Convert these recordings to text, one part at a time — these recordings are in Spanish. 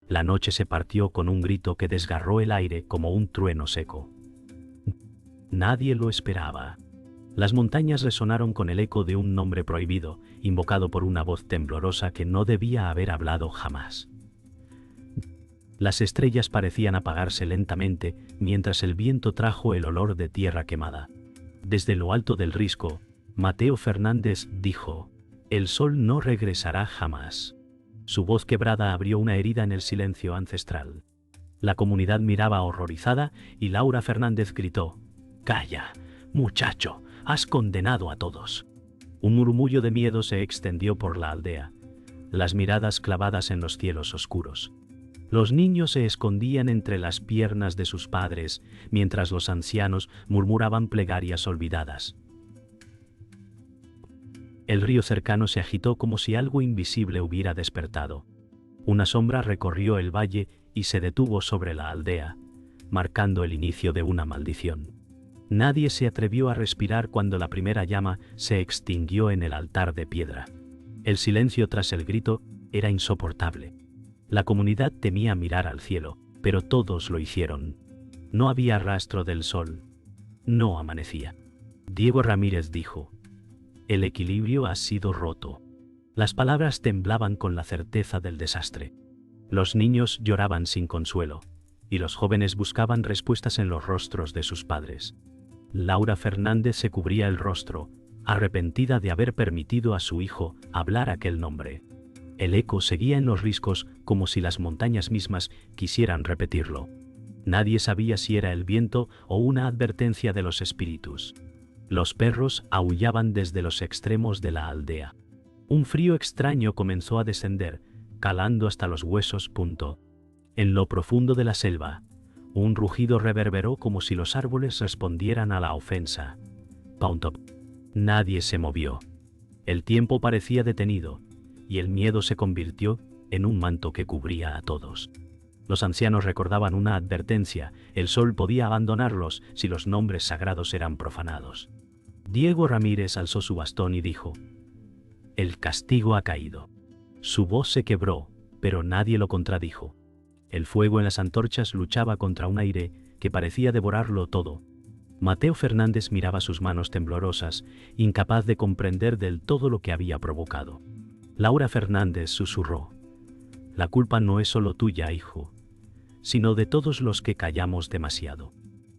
La noche se partió con un grito que desgarró el aire como un trueno seco. Nadie lo esperaba. Las montañas resonaron con el eco de un nombre prohibido, invocado por una voz temblorosa que no debía haber hablado jamás. Las estrellas parecían apagarse lentamente mientras el viento trajo el olor de tierra quemada. Desde lo alto del risco, Mateo Fernández dijo: «El sol no regresará jamás». Su voz quebrada abrió una herida en el silencio ancestral. La comunidad miraba horrorizada y Laura Fernández gritó: «¡Calla, muchacho! Has condenado a todos». Un murmullo de miedo se extendió por la aldea, las miradas clavadas en los cielos oscuros. Los niños se escondían entre las piernas de sus padres, mientras los ancianos murmuraban plegarias olvidadas. El río cercano se agitó como si algo invisible hubiera despertado. Una sombra recorrió el valle y se detuvo sobre la aldea, marcando el inicio de una maldición. Nadie se atrevió a respirar cuando la primera llama se extinguió en el altar de piedra. El silencio tras el grito era insoportable. La comunidad temía mirar al cielo, pero todos lo hicieron. No había rastro del sol. No amanecía. Diego Ramírez dijo: «El equilibrio ha sido roto». Las palabras temblaban con la certeza del desastre. Los niños lloraban sin consuelo, y los jóvenes buscaban respuestas en los rostros de sus padres. Laura Fernández se cubría el rostro, arrepentida de haber permitido a su hijo hablar aquel nombre. El eco seguía en los riscos como si las montañas mismas quisieran repetirlo. Nadie sabía si era el viento o una advertencia de los espíritus. Los perros aullaban desde los extremos de la aldea. Un frío extraño comenzó a descender, calando hasta los huesos. En lo profundo de la selva, un rugido reverberó como si los árboles respondieran a la ofensa. Nadie se movió. El tiempo parecía detenido, y el miedo se convirtió en un manto que cubría a todos. Los ancianos recordaban una advertencia: el sol podía abandonarlos si los nombres sagrados eran profanados. Diego Ramírez alzó su bastón y dijo: «El castigo ha caído». Su voz se quebró, pero nadie lo contradijo. El fuego en las antorchas luchaba contra un aire que parecía devorarlo todo. Mateo Fernández miraba sus manos temblorosas, incapaz de comprender del todo lo que había provocado. Laura Fernández susurró: «La culpa no es solo tuya, hijo, sino de todos los que callamos demasiado».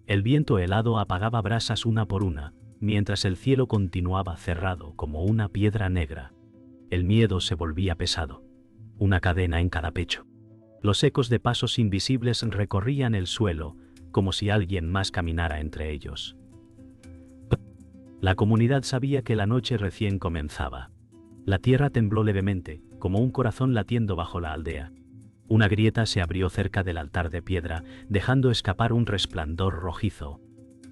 El viento helado apagaba brasas una por una, mientras el cielo continuaba cerrado como una piedra negra. El miedo se volvía pesado, una cadena en cada pecho. Los ecos de pasos invisibles recorrían el suelo, como si alguien más caminara entre ellos. La comunidad sabía que la noche recién comenzaba. La tierra tembló levemente, como un corazón latiendo bajo la aldea. Una grieta se abrió cerca del altar de piedra, dejando escapar un resplandor rojizo.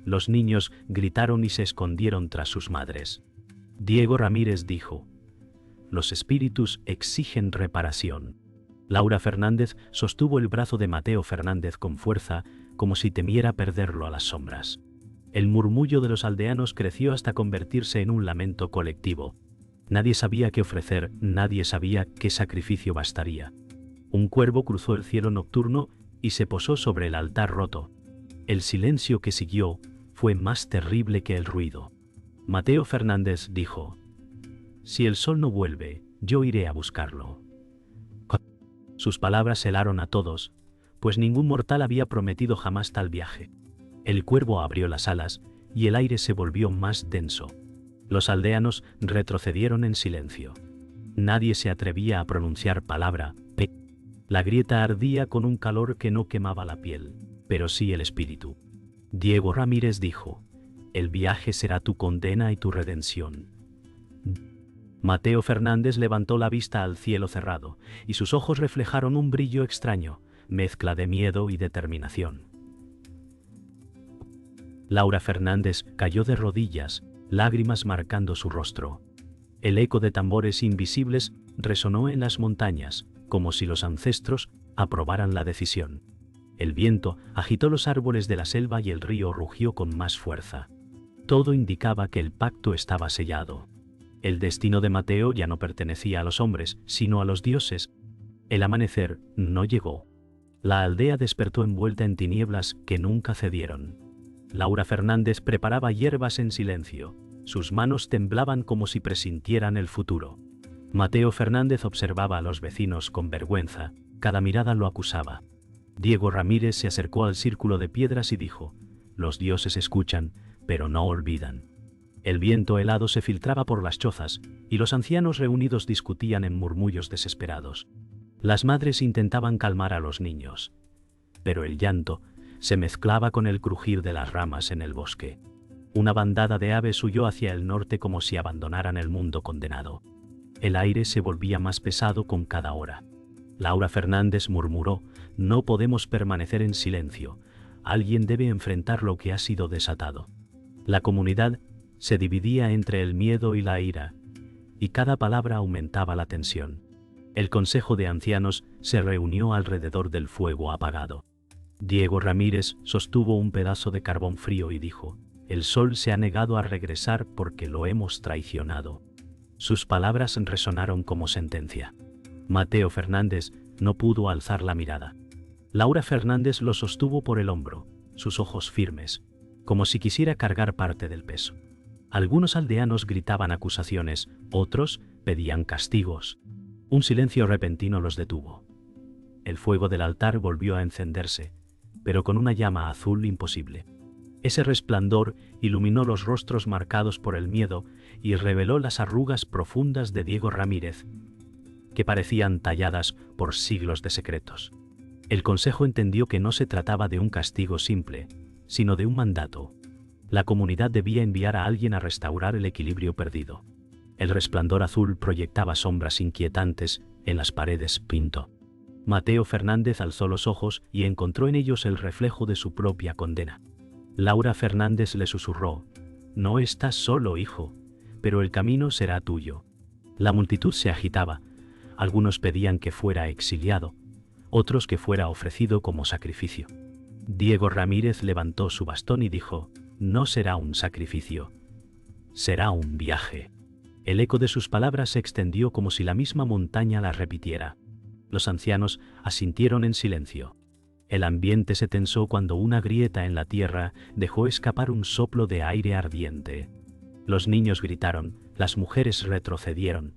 Los niños gritaron y se escondieron tras sus madres. Diego Ramírez dijo: «Los espíritus exigen reparación». Laura Fernández sostuvo el brazo de Mateo Fernández con fuerza, como si temiera perderlo a las sombras. El murmullo de los aldeanos creció hasta convertirse en un lamento colectivo. Nadie sabía qué ofrecer, nadie sabía qué sacrificio bastaría. Un cuervo cruzó el cielo nocturno y se posó sobre el altar roto. El silencio que siguió fue más terrible que el ruido. Mateo Fernández dijo: «Si el sol no vuelve, yo iré a buscarlo». Sus palabras helaron a todos, pues ningún mortal había prometido jamás tal viaje. El cuervo abrió las alas y el aire se volvió más denso. Los aldeanos retrocedieron en silencio. Nadie se atrevía a pronunciar palabra. La grieta ardía con un calor que no quemaba la piel, pero sí el espíritu. Diego Ramírez dijo: «El viaje será tu condena y tu redención». Mateo Fernández levantó la vista al cielo cerrado, y sus ojos reflejaron un brillo extraño, mezcla de miedo y determinación. Laura Fernández cayó de rodillas, lágrimas marcando su rostro. El eco de tambores invisibles resonó en las montañas, como si los ancestros aprobaran la decisión. El viento agitó los árboles de la selva y el río rugió con más fuerza. Todo indicaba que el pacto estaba sellado. El destino de Mateo ya no pertenecía a los hombres, sino a los dioses. El amanecer no llegó. La aldea despertó envuelta en tinieblas que nunca cedieron. Laura Fernández preparaba hierbas en silencio. Sus manos temblaban como si presintieran el futuro. Mateo Fernández observaba a los vecinos con vergüenza. Cada mirada lo acusaba. Diego Ramírez se acercó al círculo de piedras y dijo: «Los dioses escuchan, pero no olvidan». El viento helado se filtraba por las chozas, y los ancianos reunidos discutían en murmullos desesperados. Las madres intentaban calmar a los niños, pero el llanto se mezclaba con el crujir de las ramas en el bosque. Una bandada de aves huyó hacia el norte como si abandonaran el mundo condenado. El aire se volvía más pesado con cada hora. Laura Fernández murmuró: «No podemos permanecer en silencio. Alguien debe enfrentar lo que ha sido desatado». La comunidad se dividía entre el miedo y la ira, y cada palabra aumentaba la tensión. El consejo de ancianos se reunió alrededor del fuego apagado. Diego Ramírez sostuvo un pedazo de carbón frío y dijo: «El sol se ha negado a regresar porque lo hemos traicionado». Sus palabras resonaron como sentencia. Mateo Fernández no pudo alzar la mirada. Laura Fernández lo sostuvo por el hombro, sus ojos firmes, como si quisiera cargar parte del peso. Algunos aldeanos gritaban acusaciones, otros pedían castigos. Un silencio repentino los detuvo. El fuego del altar volvió a encenderse, pero con una llama azul imposible. Ese resplandor iluminó los rostros marcados por el miedo y reveló las arrugas profundas de Diego Ramírez, que parecían talladas por siglos de secretos. El consejo entendió que no se trataba de un castigo simple, sino de un mandato. La comunidad debía enviar a alguien a restaurar el equilibrio perdido. El resplandor azul proyectaba sombras inquietantes en las paredes Pinto. Mateo Fernández alzó los ojos y encontró en ellos el reflejo de su propia condena. Laura Fernández le susurró: «No estás solo, hijo, pero el camino será tuyo». La multitud se agitaba. Algunos pedían que fuera exiliado, otros que fuera ofrecido como sacrificio. Diego Ramírez levantó su bastón y dijo: «No será un sacrificio, será un viaje». El eco de sus palabras se extendió como si la misma montaña las repitiera. Los ancianos asintieron en silencio. El ambiente se tensó cuando una grieta en la tierra dejó escapar un soplo de aire ardiente. Los niños gritaron, las mujeres retrocedieron,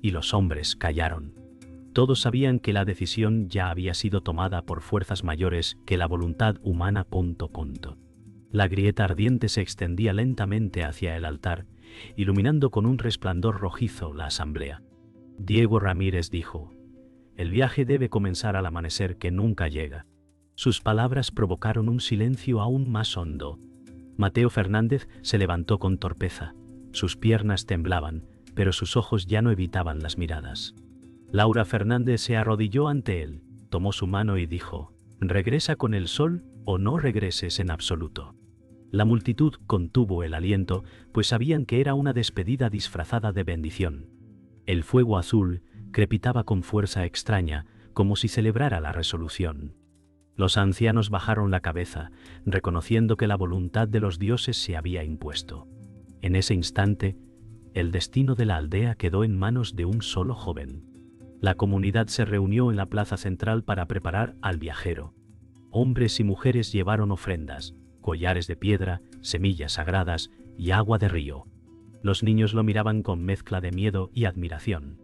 y los hombres callaron. Todos sabían que la decisión ya había sido tomada por fuerzas mayores que la voluntad humana. La grieta ardiente se extendía lentamente hacia el altar, iluminando con un resplandor rojizo la asamblea. Diego Ramírez dijo: «El viaje debe comenzar al amanecer que nunca llega». Sus palabras provocaron un silencio aún más hondo. Mateo Fernández se levantó con torpeza. Sus piernas temblaban, pero sus ojos ya no evitaban las miradas. Laura Fernández se arrodilló ante él, tomó su mano y dijo: «Regresa con el sol o no regreses en absoluto». La multitud contuvo el aliento, pues sabían que era una despedida disfrazada de bendición. El fuego azul crepitaba con fuerza extraña, como si celebrara la resolución. Los ancianos bajaron la cabeza, reconociendo que la voluntad de los dioses se había impuesto. En ese instante, el destino de la aldea quedó en manos de un solo joven. La comunidad se reunió en la plaza central para preparar al viajero. Hombres y mujeres llevaron ofrendas, collares de piedra, semillas sagradas y agua de río. Los niños lo miraban con mezcla de miedo y admiración.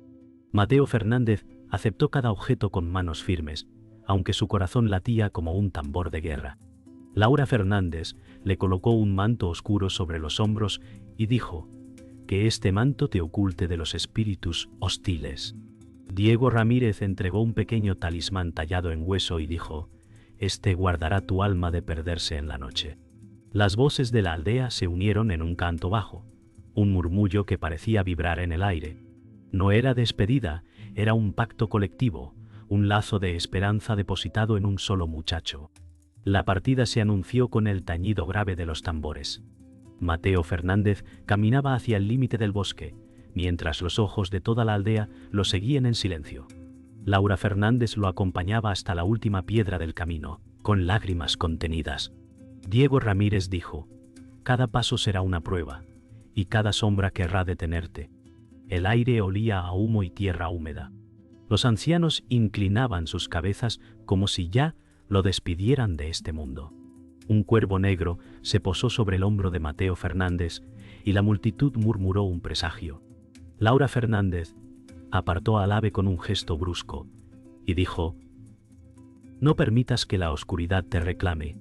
Mateo Fernández aceptó cada objeto con manos firmes, aunque su corazón latía como un tambor de guerra. Laura Fernández le colocó un manto oscuro sobre los hombros y dijo: «Que este manto te oculte de los espíritus hostiles». Diego Ramírez entregó un pequeño talismán tallado en hueso y dijo: «Este guardará tu alma de perderse en la noche». Las voces de la aldea se unieron en un canto bajo, un murmullo que parecía vibrar en el aire. No era despedida, era un pacto colectivo, un lazo de esperanza depositado en un solo muchacho. La partida se anunció con el tañido grave de los tambores. Mateo Fernández caminaba hacia el límite del bosque, mientras los ojos de toda la aldea lo seguían en silencio. Laura Fernández lo acompañaba hasta la última piedra del camino, con lágrimas contenidas. Diego Ramírez dijo: «Cada paso será una prueba, y cada sombra querrá detenerte». El aire olía a humo y tierra húmeda. Los ancianos inclinaban sus cabezas como si ya lo despidieran de este mundo. Un cuervo negro se posó sobre el hombro de Mateo Fernández y la multitud murmuró un presagio. Laura Fernández apartó al ave con un gesto brusco y dijo: «No permitas que la oscuridad te reclame».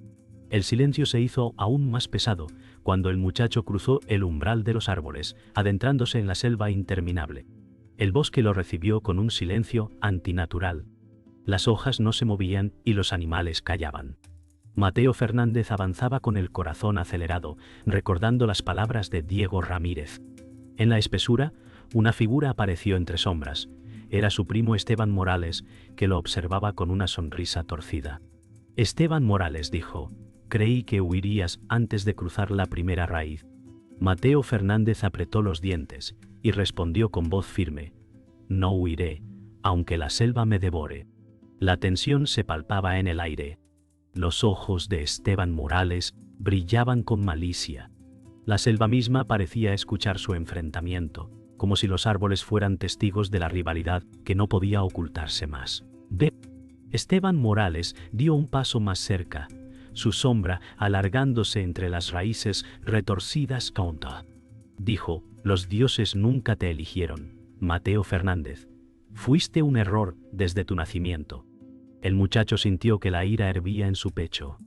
El silencio se hizo aún más pesado cuando el muchacho cruzó el umbral de los árboles, adentrándose en la selva interminable. El bosque lo recibió con un silencio antinatural. Las hojas no se movían y los animales callaban. Mateo Fernández avanzaba con el corazón acelerado, recordando las palabras de Diego Ramírez. En la espesura, una figura apareció entre sombras. Era su primo Esteban Morales, que lo observaba con una sonrisa torcida. Esteban Morales dijo: «Creí que huirías antes de cruzar la primera raíz». Mateo Fernández apretó los dientes y respondió con voz firme: «No huiré, aunque la selva me devore». La tensión se palpaba en el aire. Los ojos de Esteban Morales brillaban con malicia. La selva misma parecía escuchar su enfrentamiento, como si los árboles fueran testigos de la rivalidad que no podía ocultarse más. Esteban Morales dio un paso más cerca, su sombra alargándose entre las raíces retorcidas. «Conta», dijo, «los dioses nunca te eligieron, Mateo Fernández. Fuiste un error desde tu nacimiento». El muchacho sintió que la ira hervía en su pecho.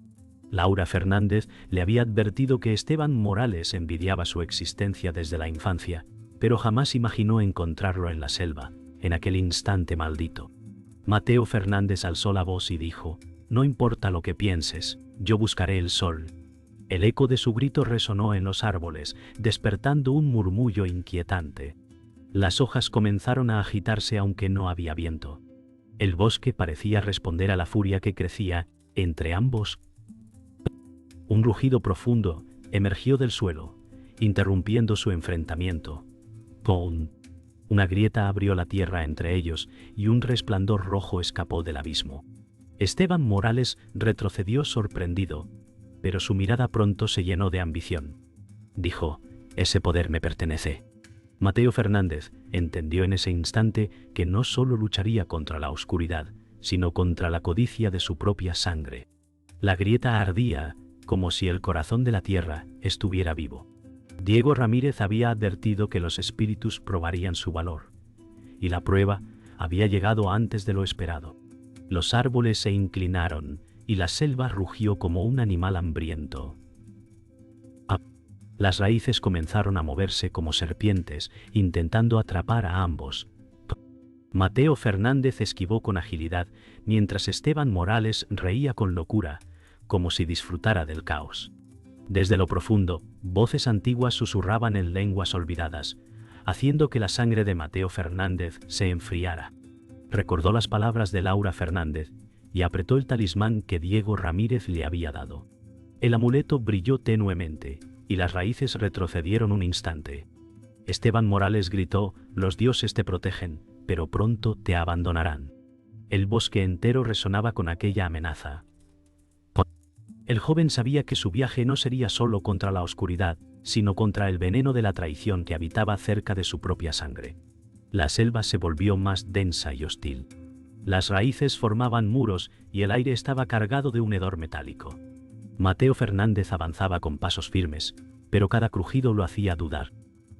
Laura Fernández le había advertido que Esteban Morales envidiaba su existencia desde la infancia, pero jamás imaginó encontrarlo en la selva, en aquel instante maldito. Mateo Fernández alzó la voz y dijo: «No importa lo que pienses, yo buscaré el sol». El eco de su grito resonó en los árboles, despertando un murmullo inquietante. Las hojas comenzaron a agitarse aunque no había viento. El bosque parecía responder a la furia que crecía entre ambos. Un rugido profundo emergió del suelo, interrumpiendo su enfrentamiento. ¡Pum! Una grieta abrió la tierra entre ellos y un resplandor rojo escapó del abismo. Esteban Morales retrocedió sorprendido, pero su mirada pronto se llenó de ambición. Dijo: «Ese poder me pertenece». Mateo Fernández entendió en ese instante que no solo lucharía contra la oscuridad, sino contra la codicia de su propia sangre. La grieta ardía como si el corazón de la tierra estuviera vivo. Diego Ramírez había advertido que los espíritus probarían su valor, y la prueba había llegado antes de lo esperado. Los árboles se inclinaron y la selva rugió como un animal hambriento. Las raíces comenzaron a moverse como serpientes, intentando atrapar a ambos. Mateo Fernández esquivó con agilidad, mientras Esteban Morales reía con locura, como si disfrutara del caos. Desde lo profundo, voces antiguas susurraban en lenguas olvidadas, haciendo que la sangre de Mateo Fernández se enfriara. Recordó las palabras de Laura Fernández y apretó el talismán que Diego Ramírez le había dado. El amuleto brilló tenuemente y las raíces retrocedieron un instante. Esteban Morales gritó: «Los dioses te protegen, pero pronto te abandonarán». El bosque entero resonaba con aquella amenaza. El joven sabía que su viaje no sería solo contra la oscuridad, sino contra el veneno de la traición que habitaba cerca de su propia sangre. La selva se volvió más densa y hostil. Las raíces formaban muros y el aire estaba cargado de un hedor metálico. Mateo Fernández avanzaba con pasos firmes, pero cada crujido lo hacía dudar.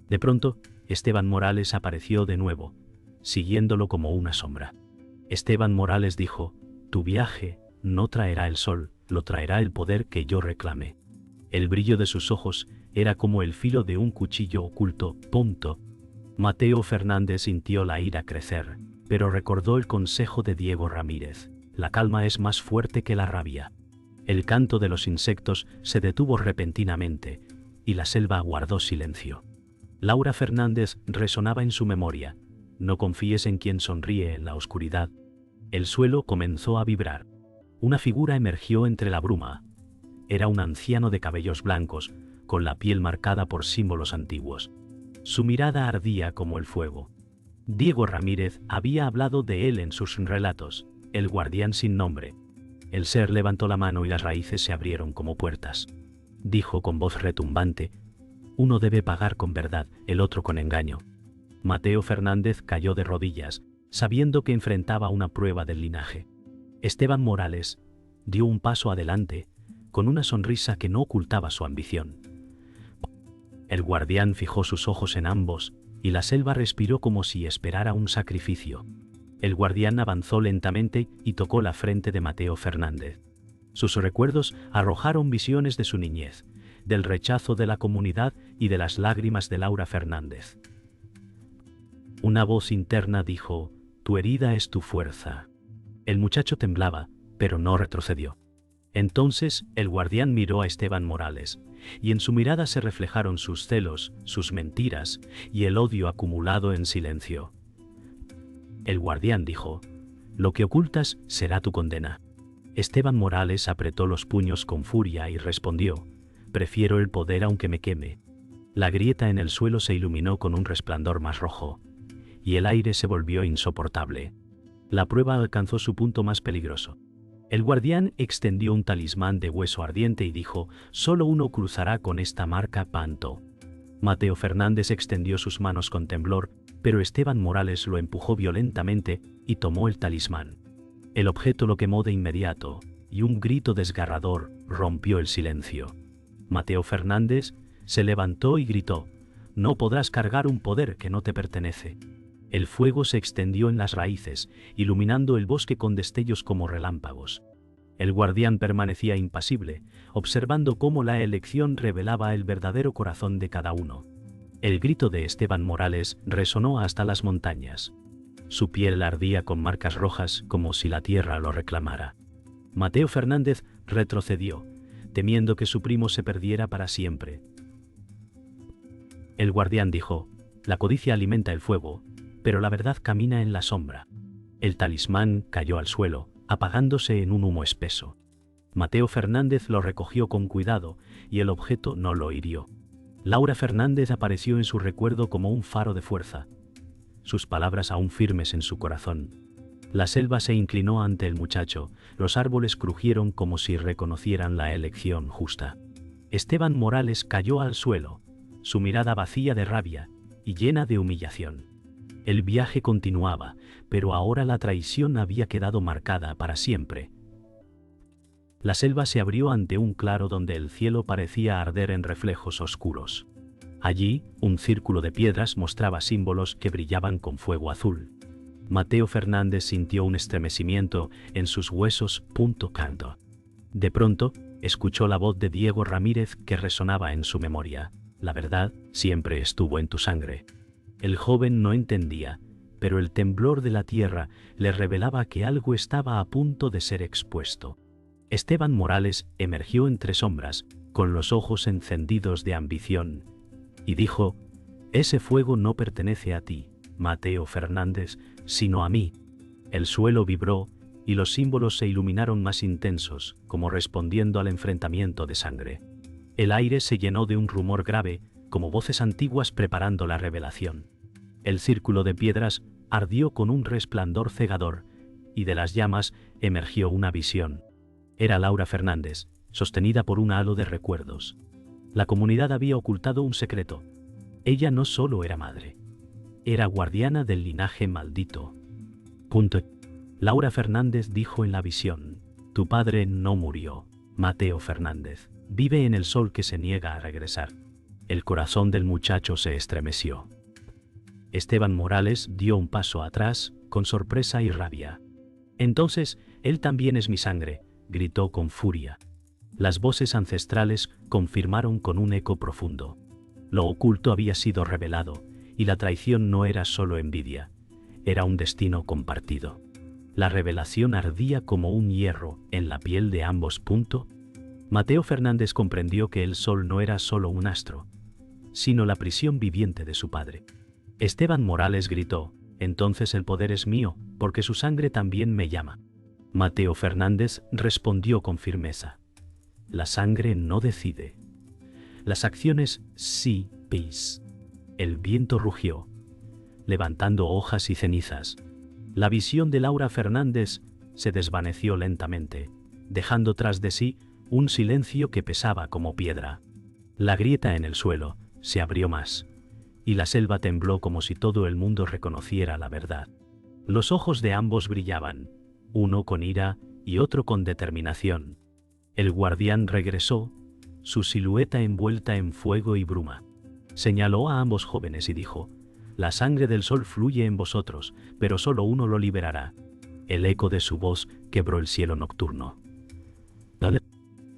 De pronto, Esteban Morales apareció de nuevo, siguiéndolo como una sombra. Esteban Morales dijo: «Tu viaje no traerá el sol, lo traerá el poder que yo reclame». El brillo de sus ojos era como el filo de un cuchillo oculto. Mateo Fernández sintió la ira crecer, pero recordó el consejo de Diego Ramírez: «La calma es más fuerte que la rabia». El canto de los insectos se detuvo repentinamente y la selva guardó silencio. Laura Fernández resonaba en su memoria: «No confíes en quien sonríe en la oscuridad». El suelo comenzó a vibrar. Una figura emergió entre la bruma. Era un anciano de cabellos blancos, con la piel marcada por símbolos antiguos. Su mirada ardía como el fuego. Diego Ramírez había hablado de él en sus relatos: «el guardián sin nombre». El ser levantó la mano y las raíces se abrieron como puertas. Dijo con voz retumbante: «Uno debe pagar con verdad, el otro con engaño». Mateo Fernández cayó de rodillas, sabiendo que enfrentaba una prueba del linaje. Esteban Morales dio un paso adelante, con una sonrisa que no ocultaba su ambición. El guardián fijó sus ojos en ambos, y la selva respiró como si esperara un sacrificio. El guardián avanzó lentamente y tocó la frente de Mateo Fernández. Sus recuerdos arrojaron visiones de su niñez, del rechazo de la comunidad y de las lágrimas de Laura Fernández. Una voz interna dijo: «Tu herida es tu fuerza». El muchacho temblaba, pero no retrocedió. Entonces el guardián miró a Esteban Morales, y en su mirada se reflejaron sus celos, sus mentiras y el odio acumulado en silencio. El guardián dijo: «Lo que ocultas será tu condena». Esteban Morales apretó los puños con furia y respondió: «Prefiero el poder aunque me queme». La grieta en el suelo se iluminó con un resplandor más rojo, y el aire se volvió insoportable. La prueba alcanzó su punto más peligroso. El guardián extendió un talismán de hueso ardiente y dijo: «Solo uno cruzará con esta marca Panto». Mateo Fernández extendió sus manos con temblor, pero Esteban Morales lo empujó violentamente y tomó el talismán. El objeto lo quemó de inmediato, y un grito desgarrador rompió el silencio. Mateo Fernández se levantó y gritó: «No podrás cargar un poder que no te pertenece». El fuego se extendió en las raíces, iluminando el bosque con destellos como relámpagos. El guardián permanecía impasible, observando cómo la elección revelaba el verdadero corazón de cada uno. El grito de Esteban Morales resonó hasta las montañas. Su piel ardía con marcas rojas como si la tierra lo reclamara. Mateo Fernández retrocedió, temiendo que su primo se perdiera para siempre. El guardián dijo: «La codicia alimenta el fuego, pero la verdad camina en la sombra». El talismán cayó al suelo, apagándose en un humo espeso. Mateo Fernández lo recogió con cuidado y el objeto no lo hirió. Laura Fernández apareció en su recuerdo como un faro de fuerza, sus palabras aún firmes en su corazón. La selva se inclinó ante el muchacho, los árboles crujieron como si reconocieran la elección justa. Esteban Morales cayó al suelo, su mirada vacía de rabia y llena de humillación. El viaje continuaba, pero ahora la traición había quedado marcada para siempre. La selva se abrió ante un claro donde el cielo parecía arder en reflejos oscuros. Allí, un círculo de piedras mostraba símbolos que brillaban con fuego azul. Mateo Fernández sintió un estremecimiento en sus huesos. Canto. De pronto, escuchó la voz de Diego Ramírez que resonaba en su memoria: «La verdad siempre estuvo en tu sangre». El joven no entendía, pero el temblor de la tierra le revelaba que algo estaba a punto de ser expuesto. Esteban Morales emergió entre sombras, con los ojos encendidos de ambición, y dijo: «Ese fuego no pertenece a ti, Mateo Fernández, sino a mí». El suelo vibró, y los símbolos se iluminaron más intensos, como respondiendo al enfrentamiento de sangre. El aire se llenó de un rumor grave, como voces antiguas preparando la revelación. El círculo de piedras ardió con un resplandor cegador, y de las llamas emergió una visión. Era Laura Fernández, sostenida por un halo de recuerdos. La comunidad había ocultado un secreto. Ella no solo era madre, era guardiana del linaje maldito. Laura Fernández dijo en la visión: «Tu padre no murió, Mateo Fernández. Vive en el sol que se niega a regresar». El corazón del muchacho se estremeció. Esteban Morales dio un paso atrás, con sorpresa y rabia. «Entonces, él también es mi sangre», gritó con furia. Las voces ancestrales confirmaron con un eco profundo. Lo oculto había sido revelado, y la traición no era solo envidia, era un destino compartido. La revelación ardía como un hierro en la piel de ambos. Mateo Fernández comprendió que el sol no era solo un astro, sino la prisión viviente de su padre. Esteban Morales gritó: «Entonces el poder es mío, porque su sangre también me llama». Mateo Fernández respondió con firmeza: «La sangre no decide. Las acciones sí, pis». El viento rugió, levantando hojas y cenizas. La visión de Laura Fernández se desvaneció lentamente, dejando tras de sí un silencio que pesaba como piedra. La grieta en el suelo se abrió más, y la selva tembló como si todo el mundo reconociera la verdad. Los ojos de ambos brillaban, uno con ira y otro con determinación. El guardián regresó, su silueta envuelta en fuego y bruma. Señaló a ambos jóvenes y dijo: «La sangre del sol fluye en vosotros, pero solo uno lo liberará». El eco de su voz quebró el cielo nocturno.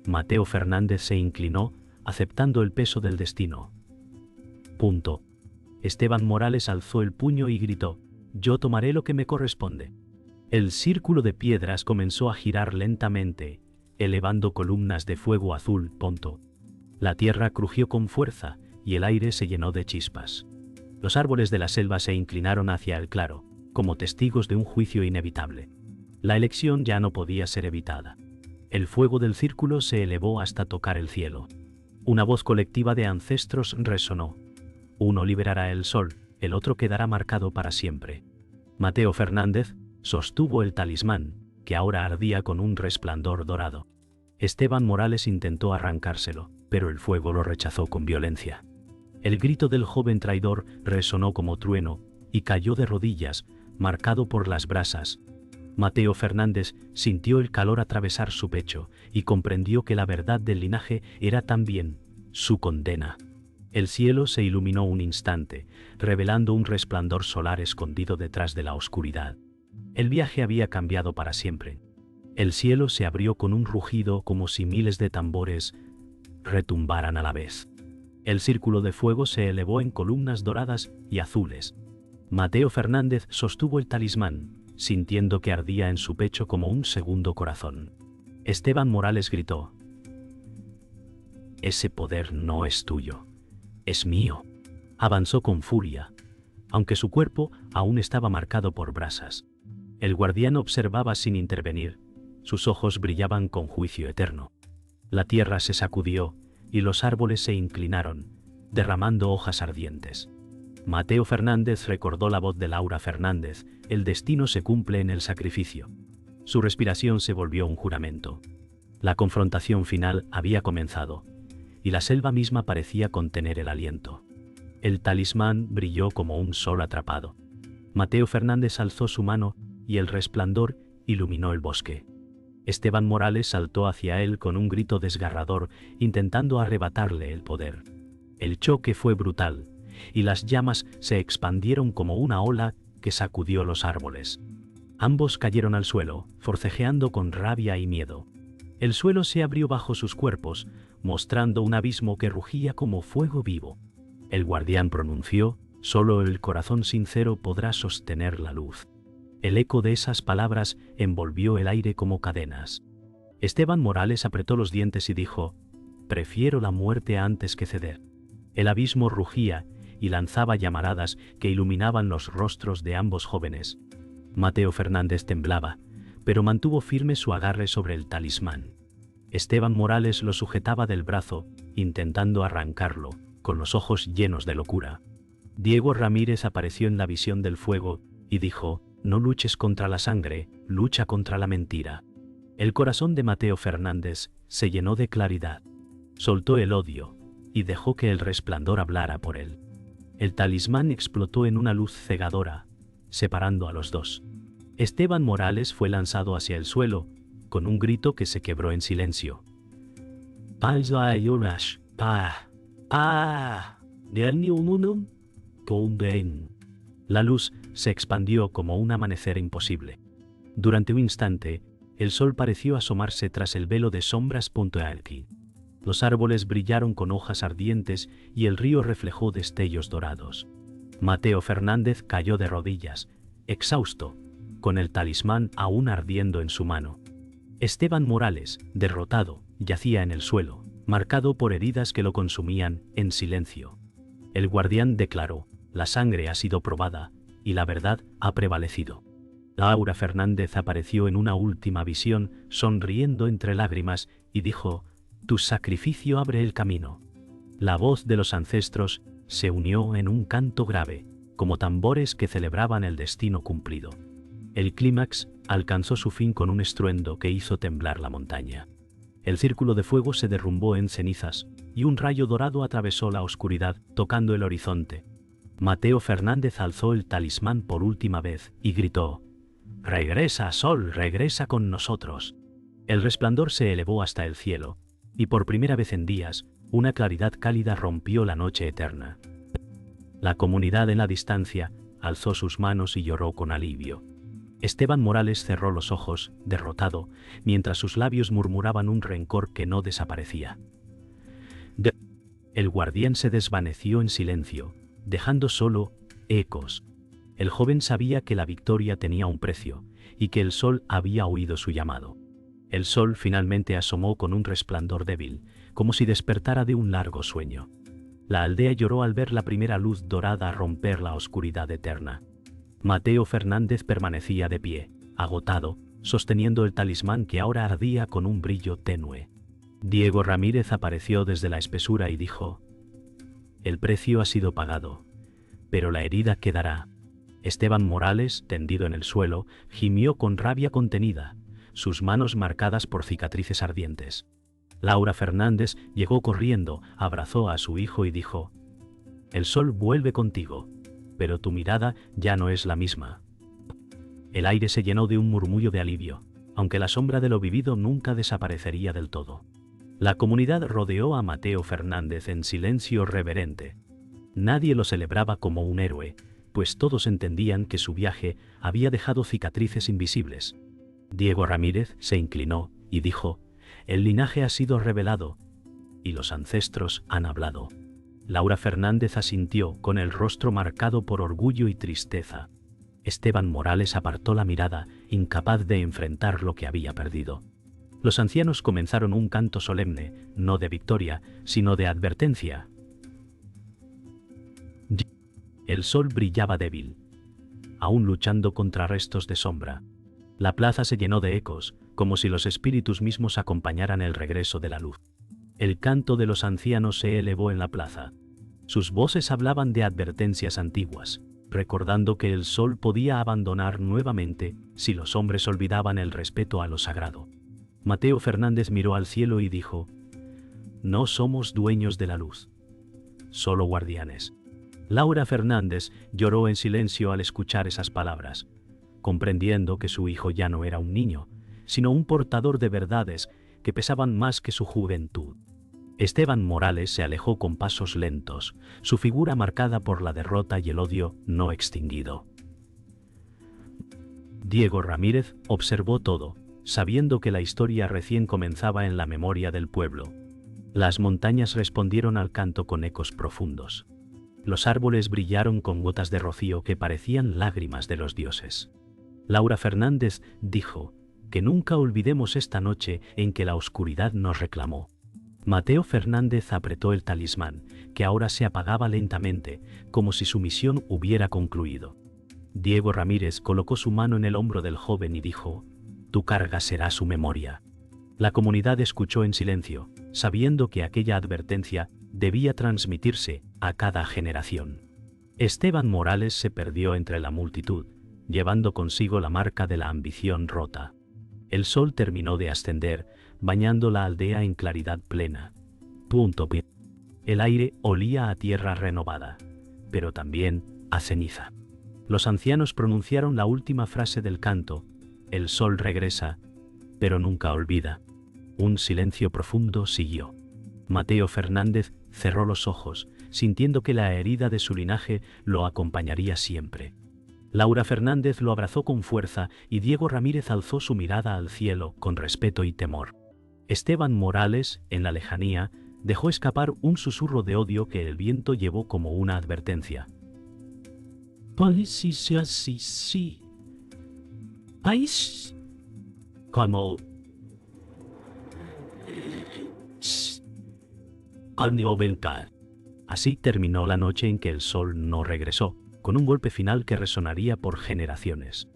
Mateo Fernández se inclinó, aceptando el peso del destino. Punto. Esteban Morales alzó el puño y gritó: «Yo tomaré lo que me corresponde». El círculo de piedras comenzó a girar lentamente, elevando columnas de fuego azul. Punto. La tierra crujió con fuerza y el aire se llenó de chispas. Los árboles de la selva se inclinaron hacia el claro, como testigos de un juicio inevitable. La elección ya no podía ser evitada. El fuego del círculo se elevó hasta tocar el cielo. Una voz colectiva de ancestros resonó: «Uno liberará el sol, el otro quedará marcado para siempre». Mateo Fernández sostuvo el talismán, que ahora ardía con un resplandor dorado. Esteban Morales intentó arrancárselo, pero el fuego lo rechazó con violencia. El grito del joven traidor resonó como trueno y cayó de rodillas, marcado por las brasas. Mateo Fernández sintió el calor atravesar su pecho y comprendió que la verdad del linaje era también su condena. El cielo se iluminó un instante, revelando un resplandor solar escondido detrás de la oscuridad. El viaje había cambiado para siempre. El cielo se abrió con un rugido como si miles de tambores retumbaran a la vez. El círculo de fuego se elevó en columnas doradas y azules. Mateo Fernández sostuvo el talismán, sintiendo que ardía en su pecho como un segundo corazón. Esteban Morales gritó: «Ese poder no es tuyo, es mío». Avanzó con furia, aunque su cuerpo aún estaba marcado por brasas. El guardián observaba sin intervenir, sus ojos brillaban con juicio eterno. La tierra se sacudió y los árboles se inclinaron, derramando hojas ardientes. Mateo Fernández recordó la voz de Laura Fernández: «El destino se cumple en el sacrificio». Su respiración se volvió un juramento. La confrontación final había comenzado, y la selva misma parecía contener el aliento. El talismán brilló como un sol atrapado. Mateo Fernández alzó su mano y el resplandor iluminó el bosque. Esteban Morales saltó hacia él con un grito desgarrador, intentando arrebatarle el poder. El choque fue brutal, y las llamas se expandieron como una ola que sacudió los árboles. Ambos cayeron al suelo, forcejeando con rabia y miedo. El suelo se abrió bajo sus cuerpos, mostrando un abismo que rugía como fuego vivo. El guardián pronunció: «Solo el corazón sincero podrá sostener la luz». El eco de esas palabras envolvió el aire como cadenas. Esteban Morales apretó los dientes y dijo: «Prefiero la muerte antes que ceder». El abismo rugía y lanzaba llamaradas que iluminaban los rostros de ambos jóvenes. Mateo Fernández temblaba, pero mantuvo firme su agarre sobre el talismán. Esteban Morales lo sujetaba del brazo, intentando arrancarlo, con los ojos llenos de locura. Diego Ramírez apareció en la visión del fuego y dijo: «No luches contra la sangre, lucha contra la mentira». El corazón de Mateo Fernández se llenó de claridad. Soltó el odio y dejó que el resplandor hablara por él. El talismán explotó en una luz cegadora, separando a los dos. Esteban Morales fue lanzado hacia el suelo, con un grito que se quebró en silencio. La luz se expandió como un amanecer imposible. Durante un instante, el sol pareció asomarse tras el velo de sombras. Los árboles brillaron con hojas ardientes y el río reflejó destellos dorados. Mateo Fernández cayó de rodillas, exhausto, con el talismán aún ardiendo en su mano. Esteban Morales, derrotado, yacía en el suelo, marcado por heridas que lo consumían, en silencio. El guardián declaró: «La sangre ha sido probada y la verdad ha prevalecido». Laura Fernández apareció en una última visión, sonriendo entre lágrimas, y dijo: «Tu sacrificio abre el camino». La voz de los ancestros se unió en un canto grave, como tambores que celebraban el destino cumplido. El clímax alcanzó su fin con un estruendo que hizo temblar la montaña. El círculo de fuego se derrumbó en cenizas, y un rayo dorado atravesó la oscuridad, tocando el horizonte. Mateo Fernández alzó el talismán por última vez y gritó: «Regresa, sol, regresa con nosotros». El resplandor se elevó hasta el cielo, y por primera vez en días, una claridad cálida rompió la noche eterna. La comunidad en la distancia alzó sus manos y lloró con alivio. Esteban Morales cerró los ojos, derrotado, mientras sus labios murmuraban un rencor que no desaparecía. El guardián se desvaneció en silencio, dejando solo ecos. El joven sabía que la victoria tenía un precio, y que el sol había oído su llamado. El sol finalmente asomó con un resplandor débil, como si despertara de un largo sueño. La aldea lloró al ver la primera luz dorada romper la oscuridad eterna. Mateo Fernández permanecía de pie, agotado, sosteniendo el talismán que ahora ardía con un brillo tenue. Diego Ramírez apareció desde la espesura y dijo: «El precio ha sido pagado, pero la herida quedará». Esteban Morales, tendido en el suelo, gimió con rabia contenida, sus manos marcadas por cicatrices ardientes. Laura Fernández llegó corriendo, abrazó a su hijo y dijo: «El sol vuelve contigo, pero tu mirada ya no es la misma». El aire se llenó de un murmullo de alivio, aunque la sombra de lo vivido nunca desaparecería del todo. La comunidad rodeó a Mateo Fernández en silencio reverente. Nadie lo celebraba como un héroe, pues todos entendían que su viaje había dejado cicatrices invisibles. Diego Ramírez se inclinó y dijo: «El linaje ha sido revelado y los ancestros han hablado». Laura Fernández asintió con el rostro marcado por orgullo y tristeza. Esteban Morales apartó la mirada, incapaz de enfrentar lo que había perdido. Los ancianos comenzaron un canto solemne, no de victoria, sino de advertencia. El sol brillaba débil, aún luchando contra restos de sombra. La plaza se llenó de ecos, como si los espíritus mismos acompañaran el regreso de la luz. El canto de los ancianos se elevó en la plaza. Sus voces hablaban de advertencias antiguas, recordando que el sol podía abandonar nuevamente si los hombres olvidaban el respeto a lo sagrado. Mateo Fernández miró al cielo y dijo: «No somos dueños de la luz, solo guardianes». Laura Fernández lloró en silencio al escuchar esas palabras, comprendiendo que su hijo ya no era un niño, sino un portador de verdades que pesaban más que su juventud. Esteban Morales se alejó con pasos lentos, su figura marcada por la derrota y el odio no extinguido. Diego Ramírez observó todo, sabiendo que la historia recién comenzaba en la memoria del pueblo. Las montañas respondieron al canto con ecos profundos. Los árboles brillaron con gotas de rocío que parecían lágrimas de los dioses. Laura Fernández dijo: «Que nunca olvidemos esta noche en que la oscuridad nos reclamó». Mateo Fernández apretó el talismán, que ahora se apagaba lentamente, como si su misión hubiera concluido. Diego Ramírez colocó su mano en el hombro del joven y dijo: «Tu carga será su memoria». La comunidad escuchó en silencio, sabiendo que aquella advertencia debía transmitirse a cada generación. Esteban Morales se perdió entre la multitud, llevando consigo la marca de la ambición rota. El sol terminó de ascender, bañando la aldea en claridad plena. El aire olía a tierra renovada, pero también a ceniza. Los ancianos pronunciaron la última frase del canto: «El sol regresa, pero nunca olvida». Un silencio profundo siguió. Mateo Fernández cerró los ojos, sintiendo que la herida de su linaje lo acompañaría siempre. Laura Fernández lo abrazó con fuerza y Diego Ramírez alzó su mirada al cielo con respeto y temor. Esteban Morales, en la lejanía, dejó escapar un susurro de odio que el viento llevó como una advertencia. Como así terminó la noche en que el sol no regresó, con un golpe final que resonaría por generaciones.